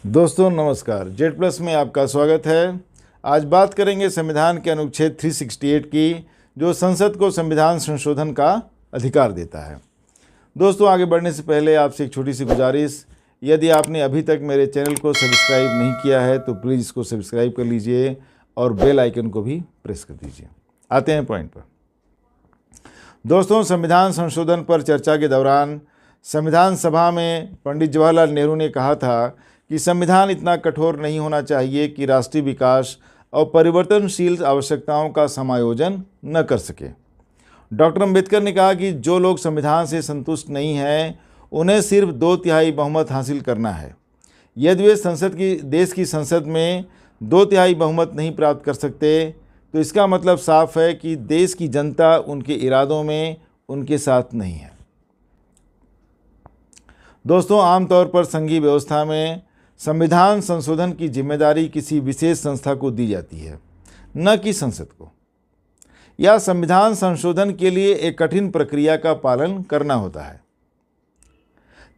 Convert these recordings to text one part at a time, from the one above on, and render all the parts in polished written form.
दोस्तों नमस्कार, Z plus में आपका स्वागत है। आज बात करेंगे संविधान के अनुच्छेद 368 की, जो संसद को संविधान संशोधन का अधिकार देता है। दोस्तों आगे बढ़ने से पहले आपसे एक छोटी सी गुजारिश, यदि आपने अभी तक मेरे चैनल को सब्सक्राइब नहीं किया है तो प्लीज़ इसको सब्सक्राइब कर लीजिए और बेल आइकन को भी प्रेस कर दीजिए। आते हैं पॉइंट पर। दोस्तों, संविधान संशोधन पर चर्चा के दौरान संविधान सभा में पंडित जवाहरलाल नेहरू ने कहा था कि संविधान इतना कठोर नहीं होना चाहिए कि राष्ट्रीय विकास और परिवर्तनशील आवश्यकताओं का समायोजन न कर सके। डॉक्टर अंबेडकर ने कहा कि जो लोग संविधान से संतुष्ट नहीं हैं उन्हें सिर्फ 2/3 बहुमत हासिल करना है। यदि वे देश की संसद में 2/3 बहुमत नहीं प्राप्त कर सकते तो इसका मतलब साफ है कि देश की जनता उनके इरादों में उनके साथ नहीं है। दोस्तों, आमतौर पर संघीय व्यवस्था में संविधान संशोधन की जिम्मेदारी किसी विशेष संस्था को दी जाती है, न कि संसद को। या संविधान संशोधन के लिए एक कठिन प्रक्रिया का पालन करना होता है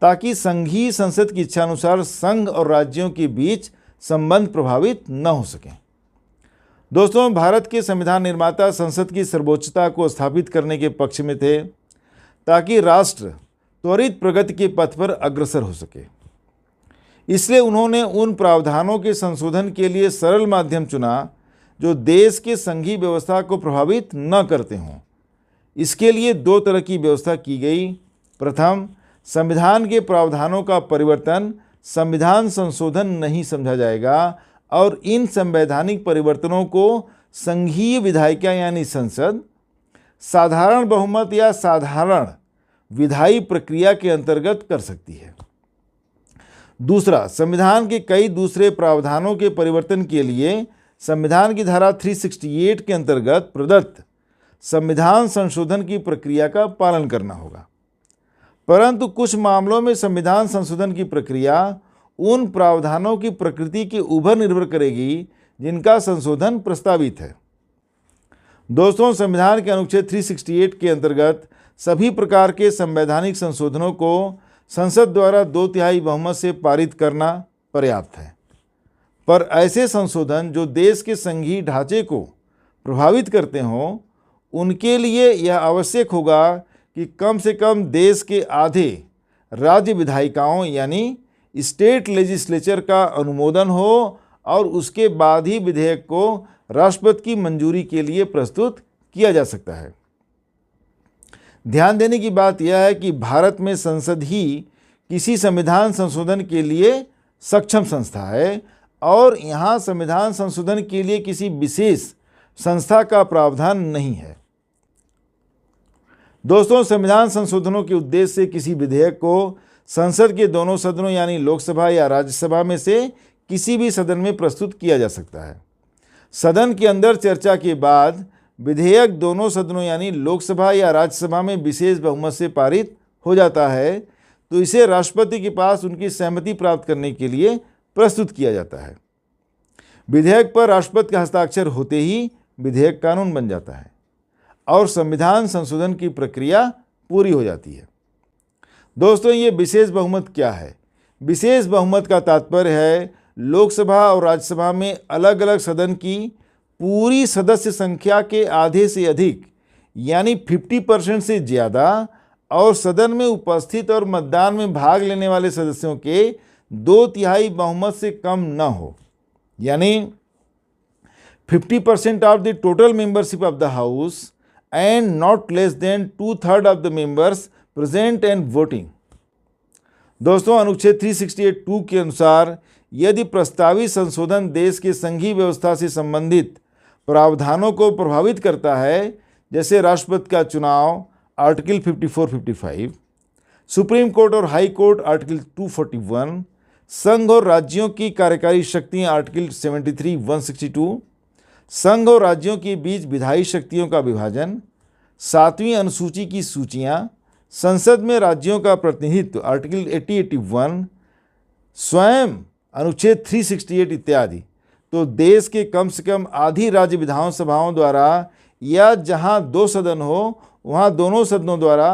ताकि संघीय संसद की इच्छानुसार संघ और राज्यों के बीच संबंध प्रभावित न हो सकें। दोस्तों, भारत के संविधान निर्माता संसद की सर्वोच्चता को स्थापित करने के पक्ष में थे ताकि राष्ट्र त्वरित प्रगति के पथ पर अग्रसर हो सके। इसलिए उन्होंने उन प्रावधानों के संशोधन के लिए सरल माध्यम चुना जो देश के संघीय व्यवस्था को प्रभावित न करते हों। इसके लिए 2 तरह की व्यवस्था की गई। प्रथम, संविधान के प्रावधानों का परिवर्तन संविधान संशोधन नहीं समझा जाएगा और इन संवैधानिक परिवर्तनों को संघीय विधायिका यानी संसद साधारण बहुमत या साधारण विधायी प्रक्रिया के अंतर्गत कर सकती है। दूसरा, संविधान के कई दूसरे प्रावधानों के परिवर्तन के लिए संविधान की धारा 368 के अंतर्गत प्रदत्त संविधान संशोधन की प्रक्रिया का पालन करना होगा। परंतु कुछ मामलों में संविधान संशोधन की प्रक्रिया उन प्रावधानों की प्रकृति के ऊपर निर्भर करेगी जिनका संशोधन प्रस्तावित है। दोस्तों, संविधान के अनुच्छेद 368 के अंतर्गत सभी प्रकार के संवैधानिक संशोधनों को संसद द्वारा 2/3 बहुमत से पारित करना पर्याप्त है। पर ऐसे संशोधन जो देश के संघीय ढांचे को प्रभावित करते हों, उनके लिए यह आवश्यक होगा कि कम से कम देश के आधे राज्य विधायिकाओं यानी स्टेट लेजिस्लेचर का अनुमोदन हो और उसके बाद ही विधेयक को राष्ट्रपति की मंजूरी के लिए प्रस्तुत किया जा सकता है। ध्यान देने की बात यह है कि भारत में संसद ही किसी संविधान संशोधन के लिए सक्षम संस्था है और यहाँ संविधान संशोधन के लिए किसी विशेष संस्था का प्रावधान नहीं है। दोस्तों, संविधान संशोधनों के उद्देश्य से किसी विधेयक को संसद के दोनों सदनों यानी लोकसभा या राज्यसभा में से किसी भी सदन में प्रस्तुत किया जा सकता है। सदन के अंदर चर्चा के बाद विधेयक दोनों सदनों यानी लोकसभा या राज्यसभा में विशेष बहुमत से पारित हो जाता है तो इसे राष्ट्रपति के पास उनकी सहमति प्राप्त करने के लिए प्रस्तुत किया जाता है। विधेयक पर राष्ट्रपति का हस्ताक्षर होते ही विधेयक कानून बन जाता है और संविधान संशोधन की प्रक्रिया पूरी हो जाती है। दोस्तों, ये विशेष बहुमत क्या है? विशेष बहुमत का तात्पर्य है लोकसभा और राज्यसभा में अलग अलग सदन की पूरी सदस्य संख्या के आधे से अधिक यानी 50% से ज़्यादा और सदन में उपस्थित और मतदान में भाग लेने वाले सदस्यों के 2/3 बहुमत से कम न हो, यानी 50% of the total membership of the house and not less than 2/3 of the members present and voting. दोस्तों, अनुच्छेद 368(2) के अनुसार यदि प्रस्तावित संशोधन देश के संघीय व्यवस्था से संबंधित प्रावधानों को प्रभावित करता है, जैसे राष्ट्रपति का चुनाव आर्टिकल 54-55, सुप्रीम कोर्ट और हाई कोर्ट आर्टिकल 241, संघ और राज्यों की कार्यकारी शक्तियां आर्टिकल 73-162, संघ और राज्यों के बीच विधायी शक्तियों का विभाजन, 7वीं अनुसूची की सूचियां, संसद में राज्यों का प्रतिनिधित्व आर्टिकल 80-81, स्वयं अनुच्छेद 368 इत्यादि, तो देश के कम से कम आधी राज्य विधानसभाओं द्वारा या जहां 2 सदन हो वहां दोनों सदनों द्वारा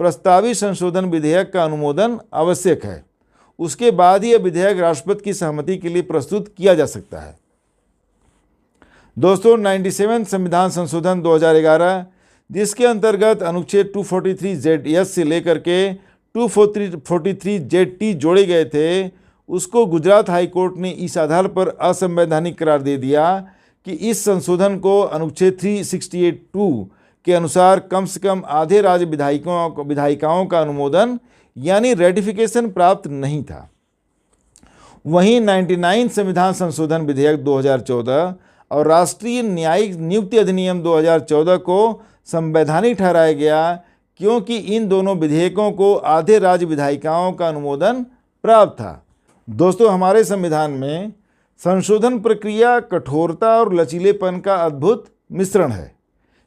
प्रस्तावित संशोधन विधेयक का अनुमोदन आवश्यक है। उसके बाद ही यह विधेयक राष्ट्रपति की सहमति के लिए प्रस्तुत किया जा सकता है। दोस्तों 97 संविधान संशोधन 2011, जिसके अंतर्गत अनुच्छेद 243ZS से लेकर के 243ZT जोड़े गए थे, उसको गुजरात हाई कोर्ट ने इस आधार पर असंवैधानिक करार दे दिया कि इस संशोधन को अनुच्छेद 368(2) के अनुसार कम से कम आधे राज्य विधायिकाओं का अनुमोदन यानी रेटिफिकेशन प्राप्त नहीं था। वहीं 99 संविधान संशोधन विधेयक 2014 और राष्ट्रीय न्यायिक नियुक्ति अधिनियम 2014 को संवैधानिक ठहराया गया क्योंकि इन दोनों विधेयकों को आधे राज्य विधायिकाओं का अनुमोदन प्राप्त था। दोस्तों, हमारे संविधान में संशोधन प्रक्रिया कठोरता और लचीलेपन का अद्भुत मिश्रण है।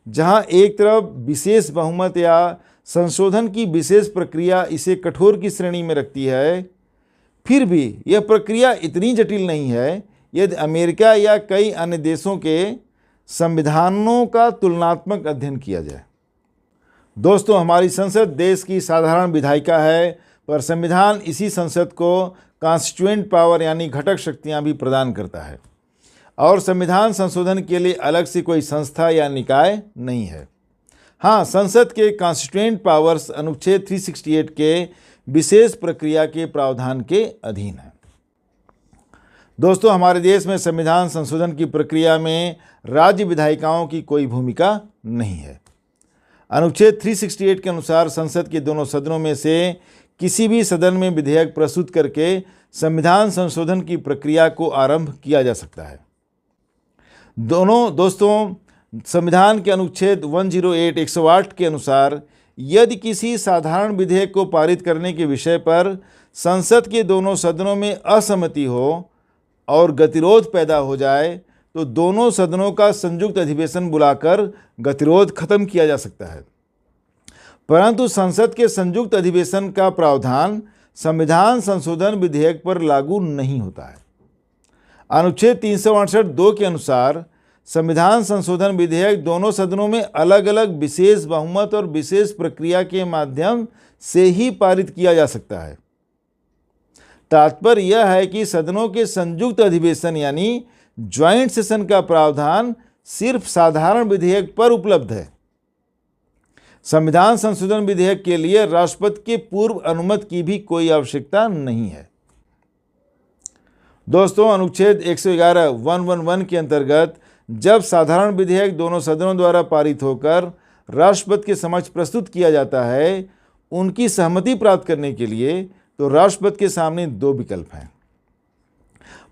जहां एक तरफ विशेष बहुमत या संशोधन की विशेष प्रक्रिया इसे कठोर की श्रेणी में रखती है, फिर भी यह प्रक्रिया इतनी जटिल नहीं है यदि अमेरिका या कई अन्य देशों के संविधानों का तुलनात्मक अध्ययन किया जाए। दोस्तों, हमारी संसद देश की साधारण विधायिका है, पर संविधान इसी संसद को कॉन्स्टिट्यूएंट पावर यानी घटक शक्तियां भी प्रदान करता है और संविधान संशोधन के लिए अलग से कोई संस्था या निकाय नहीं है। हाँ, संसद के कॉन्स्टिट्यूएंट पावर्स अनुच्छेद 368 के विशेष प्रक्रिया के प्रावधान के अधीन है। दोस्तों, हमारे देश में संविधान संशोधन की प्रक्रिया में राज्य विधायिकाओं की कोई भूमिका नहीं है। अनुच्छेद 368 के अनुसार संसद के दोनों सदनों में से किसी भी सदन में विधेयक प्रस्तुत करके संविधान संशोधन की प्रक्रिया को आरंभ किया जा सकता है। दोस्तों, संविधान के अनुच्छेद 108 के अनुसार यदि किसी साधारण विधेयक को पारित करने के विषय पर संसद के दोनों सदनों में असहमति हो और गतिरोध पैदा हो जाए तो दोनों सदनों का संयुक्त अधिवेशन बुलाकर गतिरोध खत्म किया जा सकता है। परंतु संसद के संयुक्त अधिवेशन का प्रावधान संविधान संशोधन विधेयक पर लागू नहीं होता है। अनुच्छेद 368(2) के अनुसार संविधान संशोधन विधेयक दोनों सदनों में अलग अलग विशेष बहुमत और विशेष प्रक्रिया के माध्यम से ही पारित किया जा सकता है। तात्पर्य यह है कि सदनों के संयुक्त अधिवेशन यानी ज्वाइंट सेशन का प्रावधान सिर्फ साधारण विधेयक पर उपलब्ध है। संविधान संशोधन विधेयक के लिए राष्ट्रपति के पूर्व अनुमति की भी कोई आवश्यकता नहीं है। दोस्तों, अनुच्छेद 111(1) के अंतर्गत जब साधारण विधेयक दोनों सदनों द्वारा पारित होकर राष्ट्रपति के समक्ष प्रस्तुत किया जाता है, उनकी सहमति प्राप्त करने के लिए तो राष्ट्रपति के सामने दो विकल्प हैं।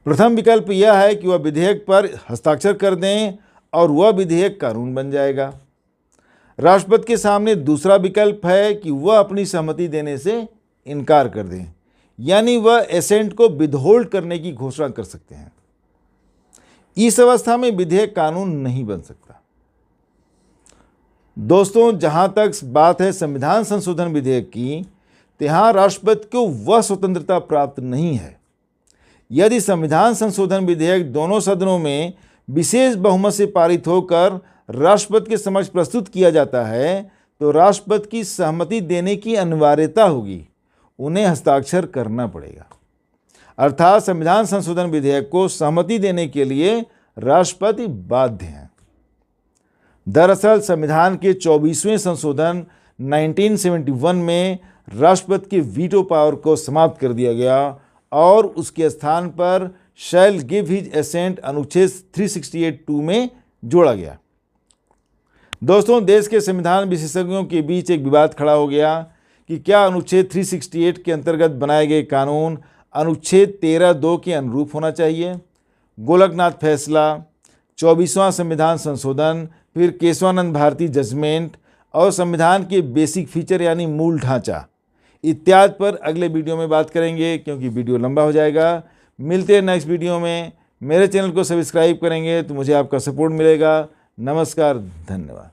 प्रथम विकल्प यह है कि वह विधेयक पर हस्ताक्षर कर दें और वह विधेयक कानून बन जाएगा। राष्ट्रपति के सामने दूसरा विकल्प है कि वह अपनी सहमति देने से इनकार कर दें, यानी वह एसेंट को विदहोल्ड करने की घोषणा कर सकते हैं। इस अवस्था में विधेयक कानून नहीं बन सकता। दोस्तों, जहां तक बात है संविधान संशोधन विधेयक की, तो यहाँ राष्ट्रपति को वह स्वतंत्रता प्राप्त नहीं है। यदि संविधान संशोधन विधेयक दोनों सदनों में विशेष बहुमत से पारित होकर राष्ट्रपति के समक्ष प्रस्तुत किया जाता है तो राष्ट्रपति की सहमति देने की अनिवार्यता होगी, उन्हें हस्ताक्षर करना पड़ेगा। अर्थात संविधान संशोधन विधेयक को सहमति देने के लिए राष्ट्रपति बाध्य हैं। दरअसल संविधान के 24वें संशोधन 1971 में राष्ट्रपति के वीटो पावर को समाप्त कर दिया गया और उसके स्थान पर शैल गिव हिज एसेंट अनुच्छेद 368(2) में जोड़ा गया। दोस्तों, देश के संविधान विशेषज्ञों के बीच एक विवाद खड़ा हो गया कि क्या अनुच्छेद 368 के अंतर्गत बनाए गए कानून अनुच्छेद 13(2) के अनुरूप होना चाहिए। गोलकनाथ फैसला, 24वां संविधान संशोधन, फिर केशवानंद भारती जजमेंट और संविधान के बेसिक फीचर यानी मूल ढांचा इत्यादि पर अगले वीडियो में बात करेंगे, क्योंकि वीडियो लंबा हो जाएगा। मिलते हैं नेक्स्ट वीडियो में। मेरे चैनल को सब्सक्राइब करेंगे तो मुझे आपका सपोर्ट मिलेगा। नमस्कार, धन्यवाद।